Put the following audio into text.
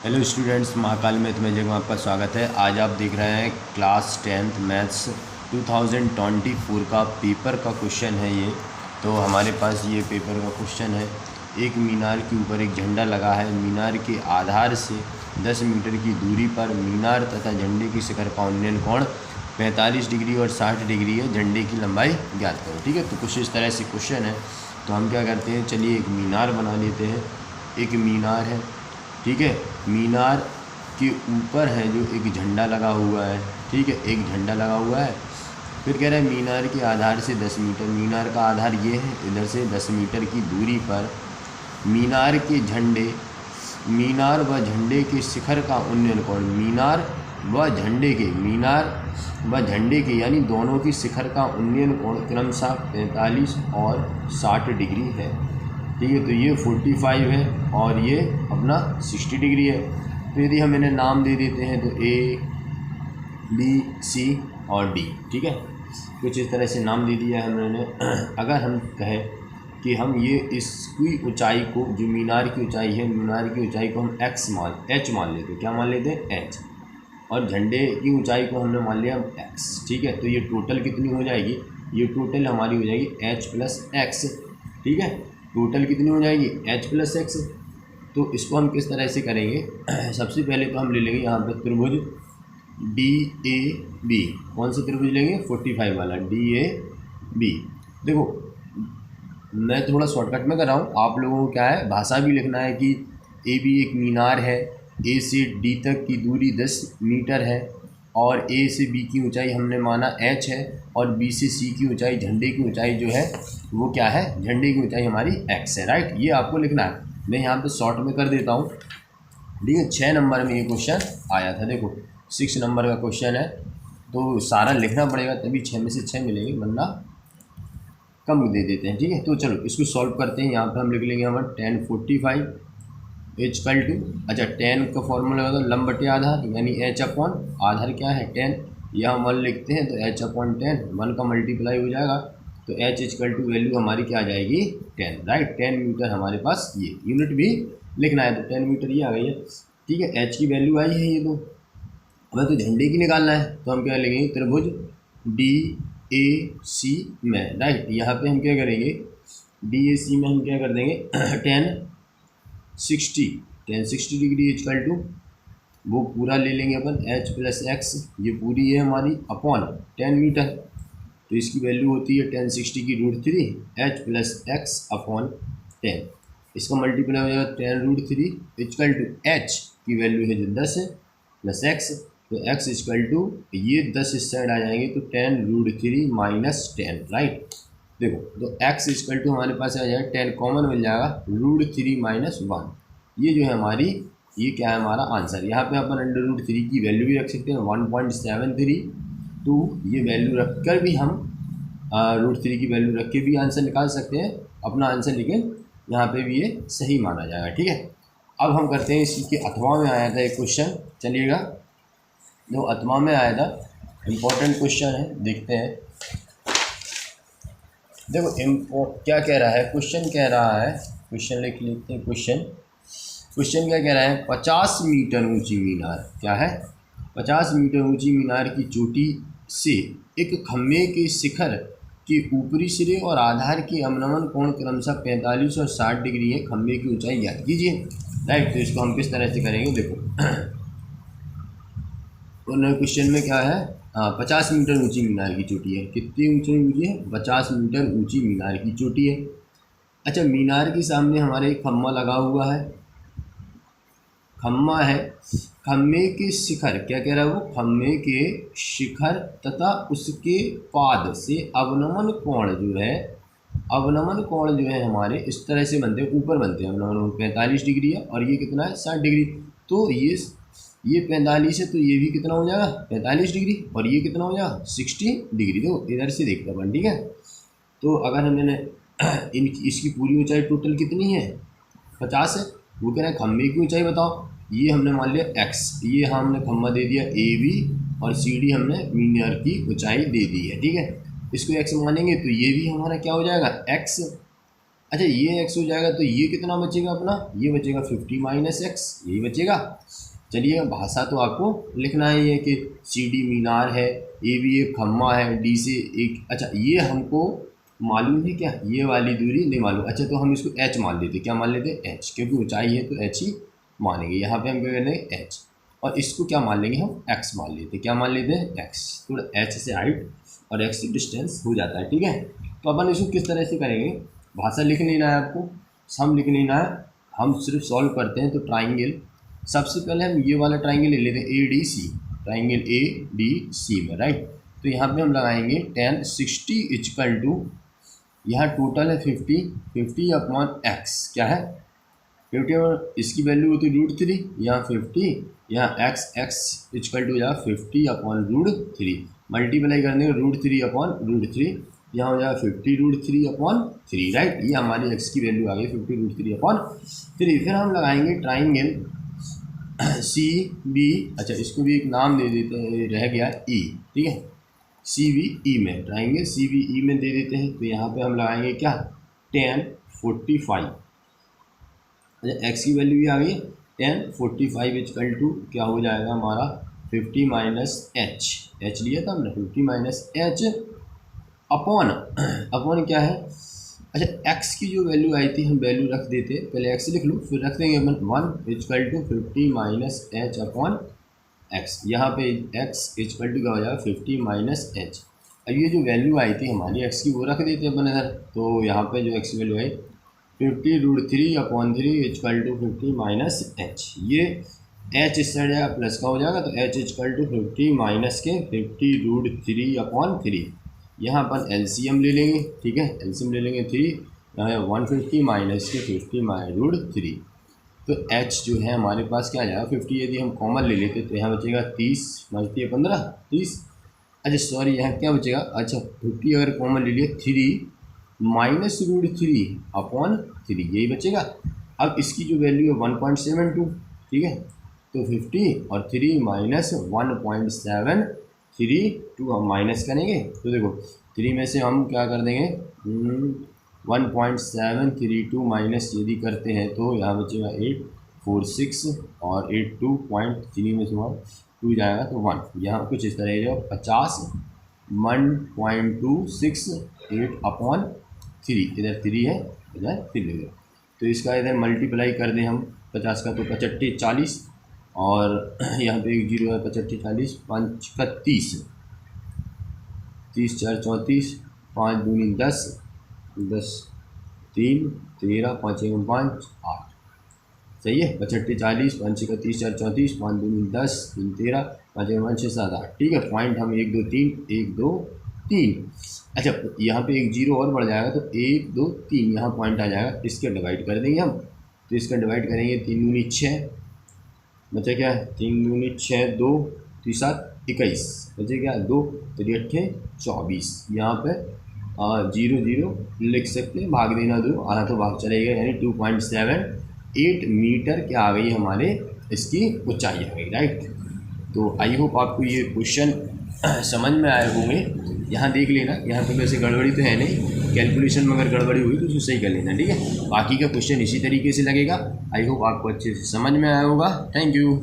Hello students, Mahakal math में जगह आपका स्वागत है। आज आप देख रहे हैं क्लास 10th मैथ्स 2024 का पेपर का क्वेश्चन है ये। तो हमारे पास ये पेपर का क्वेश्चन है। एक मीनार के ऊपर एक झंडा लगा है। मीनार के आधार से 10 मीटर की दूरी पर मीनार तथा झंडे की शिखर का उन्नयन कोण 45 डिग्री और 60 डिग्री है। झंडे की लंबाई ज्ञात करो। ठीक है, तो कुछ इस तरह से क्वेश्चन है। तो हम क्या करते हैं, चलिए एक मीनार बना लेते हैं। एक मीनार है, ठीक है। मीनार के ऊपर है जो एक झंडा लगा हुआ है, ठीक है, एक झंडा लगा हुआ है। फिर कह रहा है मीनार के आधार से 10 मीटर, मीनार का आधार ये है, इधर से 10 मीटर की दूरी पर मीनार के झंडे, मीनार व झंडे के शिखर का उन्नयन कोण, मीनार व झंडे के यानी दोनों की शिखर का उन्नयन कोण क्रमशः 45 और 60 डिग्री है। ठीक है, तो ये 45 है और ये अपना 60 डिग्री है। तो यदि हम इन्हें नाम दे देते हैं तो A, B, C और D, ठीक है, कुछ इस तरह से नाम दे दिया है हमने। अगर हम कहें कि हम ये इसकी ऊंचाई को, जो मीनार की ऊंचाई है, मीनार की ऊंचाई को हम H मान लेते हैं। क्या मान लेते हैं? H। और झंडे की ऊंचाई को हमने मान लिया X। ठीक है, तो ये टोटल कितनी हो जाएगी? ये टोटल हमारी हो जाएगी H प्लस X। ठीक है, टोटल कितनी हो जाएगी? H plus X। तो इसको हम किस तरह से करेंगे? सबसे पहले तो हम ले लेंगे यहाँ पे त्रिभुज DAB। कौन सा त्रिभुज लेंगे? 45 वाला DAB। देखो, मैं थोड़ा शॉर्टकट में कर रहा हूँ, आप लोगों को क्या है, भाषा भी लिखना है कि AB एक मीनार है, A से D तक की दूरी 10 मीटर है और A से B की ऊंचाई हमने माना H है और B से C की ऊंचाई, झंडे की ऊंचाई जो है वो क्या है? झंडे की ऊंचाई हमारी X है। राइट, ये आपको लिखना है। मैं यहाँ पे शॉर्ट में कर देता हूँ। ठीक है, 6 नंबर में ये क्वेश्चन आया था। देखो 6 नंबर का क्वेश्चन है, तो सारा लिखना पड़ेगा तभी 6 में से 6 मिलेंगे, वरना कम दे देते हैं। ठीक है, तो चलो इसको सॉल्व करते हैं। यहाँ पर हम लिख लेंगे हमारा 10 45 इजकल टू, अच्छा 10 का फॉर्मूला होगा लंब बटे आधार, यानी H अपॉन आधार क्या है? 10। यहाँ 1 लिखते हैं तो H अपॉन 10, 1 का मल्टीप्लाई हो जाएगा तो H इजकल टू वैल्यू हमारी क्या आ जाएगी? 10। राइट, 10 मीटर हमारे पास, ये यूनिट भी लिखना है तो 10 मीटर ये आ गई है। ठीक है, H की वैल्यू आई है ये, तो हमें तो झंडे की निकालना है, तो हम क्या लेंगे? त्रिभुज DAC में। राइट, यहाँ पे हम क्या करेंगे? DAC में हम क्या कर देंगे? 10 60 डिग्री इजकल टू, वो पूरा ले लेंगे अपन H प्लस X, ये पूरी है हमारी, अपॉन 10 मीटर। तो इसकी वैल्यू होती है 10 60 की √3 H प्लस X अपॉन 10। इसका मल्टीप्लाई हो जाएगा 10√3 इजकल टू H की वैल्यू है जो 10 है प्लस X, तो X इजकल टू ये 10 इस साइड आ जाएंगे तो 10√3 माइनस 10। राइट, देखो तो X इजकल टू हमारे पास आ जाएगा 10 कॉमन मिल जाएगा, √3 माइनस 1। ये जो है हमारी, ये क्या है हमारा आंसर। यहाँ पे अपन √3 की वैल्यू भी रख सकते हैं 1.73, तो ये वैल्यू रख कर भी हम √3 की वैल्यू रख के भी आंसर निकाल सकते हैं अपना आंसर, लेकिन यहाँ पे भी ये सही माना जाएगा। ठीक है, अब हम करते हैं इसके अथवा में आया था एक क्वेश्चन, चलिएगा जो अथवा में आया था, इम्पोर्टेंट क्वेश्चन है, देखते हैं। देखो क्या कह रहा है क्वेश्चन, कह रहा है, क्वेश्चन लिख लेते हैं। क्वेश्चन क्या कह रहा है? 50 मीटर ऊंची मीनार, क्या है? 50 मीटर ऊंची मीनार की चोटी से एक खम्भे के शिखर के ऊपरी सिरे और आधार के अवनमन कोण क्रमशः 45 और 60 डिग्री है। खम्भे की ऊंचाई ज्ञात कीजिए। राइट, तो इसको हम किस तरह से करेंगे? देखो क्वेश्चन में क्या है? 50 मीटर ऊंची मीनार की चोटी है। कितनी ऊंची है? 50 मीटर ऊंची मीनार की चोटी है। अच्छा, मीनार के सामने हमारे एक खम्भा लगा हुआ है, खम्भा है, खम्भे के शिखर, क्या कह रहा है वो? खम्भे के शिखर तथा उसके पाद से अवनमन कोण जो है, अवनमन कोण जो है हमारे इस तरह से बनते हैं, ऊपर बनते हैं। अवनमन 45 डिग्री है और ये कितना है? 60 डिग्री। तो ये 45 है तो ये भी कितना हो जाएगा? 45 डिग्री, और ये कितना हो जाएगा? 60 डिग्री। तो इधर से देखते हैं, ठीक है। तो अगर हमने इसकी पूरी ऊंचाई टोटल कितनी है? 50 है। वो कह रहे हैं खम्भे की ऊंचाई बताओ। ये हमने मान लिया X, ये हमने खम्भा दे दिया AB और CD हमने मीनार की ऊंचाई दे दी है। ठीक है, इसको X मानेंगे तो ये भी हमारा क्या हो जाएगा? X। अच्छा, ये X हो जाएगा तो ये कितना बचेगा अपना? ये बचेगा 50 माइनस X, यही बचेगा। चलिए भाषा तो आपको लिखना ही है कि सी डी मीनार है, ए बी एक खम्मा है, डी से एक, अच्छा ये हमको मालूम है क्या, ये वाली दूरी नहीं मालूम, अच्छा तो हम इसको एच मान लेते, क्या मान लेते एच, क्योंकि ऊंचाई है तो एच ही मानेंगे। यहाँ पे हम क्या कर लेंगे एच, और इसको क्या मान लेंगे हम एक्स मान लेते, क्या मान लेते हैं एक्स, थोड़ा एच से हाइट और एक्स से डिस्टेंस हो जाता है, ठीक है। तो अपन इसको किस तरह से करेंगे, भाषा लिख लेना है आपको, सम लिख लेना है, हम सिर्फ सॉल्व करते हैं। तो ट्राइंगल, सबसे पहले हम ये वाला ट्राइंगल ले लेते हैं A D C, triangle A D C में, राइट। तो यहाँ पे हम लगाएंगे tan 60 इक्वल टू, यहाँ टोटल है 50 अपॉन एक्स, क्या है 50, और इसकी वैल्यू होती है √3, यहाँ 50, यहाँ एक्स इक्वल टू यहाँ 50 अपॉन √3, मल्टीप्लाई करने में √3 अपॉन √3, यहाँ हो जाएगा 50 √3 अपॉन 3, राइट। ये हमारी एक्स की वैल्यू आ गई 50 √3 अपॉन 3। फिर हम लगाएंगे ट्राइंगल सी बी, अच्छा इसको भी एक नाम दे देते हैं, रह गया ई, ठीक है, सी बी ई में, ट्राइंगल सी बी ई में दे देते हैं। तो यहाँ पे हम लगाएंगे क्या tan 45, अच्छा एक्स की वैल्यू भी आ गई tan 45 इक्वल टू क्या हो जाएगा हमारा 50 माइनस एच लिया था हमने, 50 माइनस एच अपॉन क्या है, अच्छा एक्स की जो वैल्यू आई थी हम वैल्यू रख देते, पहले एक्स लिख लूँ फिर रख देंगे अपन 1 equal to 50 minus h upon x, यहाँ पे एक्स इक्वल टू क्या हो जाएगा 50 माइनस एच। अब ये जो वैल्यू आई थी हमारी एक्स की वो रख देते अपन इधर, तो यहाँ पे जो एक्स की वैल्यू आई 50 √3 upon 3 equal to 50 minus h, ये एच इस साइड जाएगा प्लस का हो जाएगा, तो एच इक्वल टू 50 माइनस के 50 √3 अपॉन 3, यहाँ अपन एलसीएम ले लेंगे, ठीक है, एलसीएम ले लेंगे 3, यहाँ 150 माइनस के 50 √3, तो h जो है हमारे पास क्या आ जाएगा 50, यदि हम कॉमन ले लेते तो यहाँ बचेगा 30, 15 30, अच्छा सॉरी यहाँ क्या बचेगा, अच्छा 50 अगर कॉमन ले लिया 3 माइनस √3 अपॉन 3, यही बचेगा। अब इसकी जो वैल्यू है 1.72, ठीक है, तो 50 और 3 माइनस 1.732 हम माइनस करेंगे, तो देखो 3 में से हम क्या कर देंगे 1.732 माइनस यदि करते हैं तो यहाँ बचेगा 846, और 82.3 में से 2 जाएगा तो 1, यहाँ कुछ इस तरह जो 50 1.268 अपॉन 3, इधर 3 है इधर 3 है, तो इसका इधर मल्टीप्लाई कर दें हम 50 का तो 55 40, और यहाँ पे एक जीरो है 55 40 5 का 30, 30 4 34, 5 दूनी 10 10 3 13 5 1 5 8, सही है, 55 40 5 का 30 4 34, 5 दूनी 10 3 13 5 1 5 6 7 8, ठीक है। पॉइंट हम 1 2 3 1 2 3, अच्छा यहाँ पे एक जीरो और बढ़ जाएगा तो 1 2 3 यहाँ पॉइंट आ जाएगा, इसके डिवाइड कर देंगे हम, तो इसका डिवाइड करेंगे 3 दूनी 6, बचे क्या 3 दूनी 6 2 3 7 21, बचे क्या 2 3 8 24, यहाँ पे 0 0 लिख सकते हैं, भाग देना 2 आधा तो भाग चलेगा, यानी 2.78 मीटर क्या आ गई हमारे इसकी ऊंचाई आ गई, राइट। तो आई होप आपको ये क्वेश्चन समझ में आए होंगे। यहाँ देख लेना, यहाँ पे वैसे गड़बड़ी तो है नहीं, कैलकुलेशन में अगर गड़बड़ी हुई तो उसको सही कर लेना, ठीक है। बाकी का क्वेश्चन इसी तरीके से लगेगा। आई होप आपको अच्छे से समझ में आया होगा। Thank you.